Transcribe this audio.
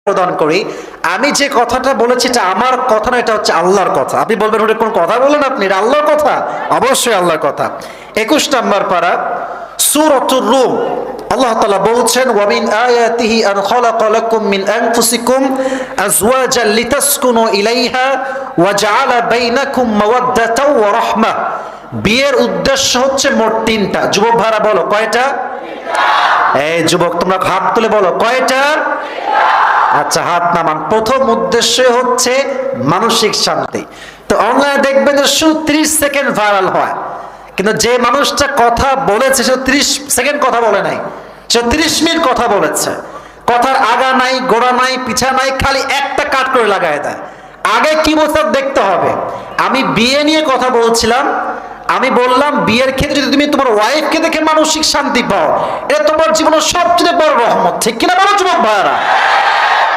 প্রদান করি, আমি যে কথাটা বলেছি এটা আমার কথা না, এটা হচ্ছে আল্লাহর কথা। আপনি বলবেন ওটা কোন কথা বলেন আপনি, এটা আল্লাহর কথা। অবশ্যই আল্লাহর কথা। 21 নম্বর পারা সূরাতুর রূম, আল্লাহ তাআলা বলছেন ওয়ামিন আয়াতিহি আন খালাকা লাকুম মিন আনফুসিকুম আজওয়াজান লিতাসকুনু ইলাইহা ওয়া জাআলা বাইনাকুম মাওয়াদ্দাতাও ওয়া রাহমা। বিয়ের উদ্দেশ্য হচ্ছে মোট 3টা। যুবক ভাইরা বলো কয়টা? এই যুবক তোমরা হাত তুলে বলো কয়টা? আচ্ছা হাত নামান। প্রথম উদ্দেশ্য হচ্ছে মানসিক শান্তি। তো অনলাইনে দেখবেন যে শুধু 30 সেকেন্ড ভাইরাল হয়, কিন্তু যে মানুষটা কথা বলেছে সে 30 সেকেন্ড কথা বলে নাই, সে 30 মিনিট কথা বলেছে। কথার আগা নাই, গোড়া নাই, পিছা নাই, খালি একটা কাট করে লাগায় দেয়। আগে কি বলতে দেখতে হবে। আমি বিয়ে নিয়ে কথা বলছিলাম, আমি বললাম বিয়ের ক্ষেত্রে যদি তুমি তোমার ওয়াইফকে দেখে মানসিক শান্তি পাও, এটা তোমার জীবনের সবচেয়ে বড় রহমত। ঠিক কিনা বলো যুবক ভাইরা?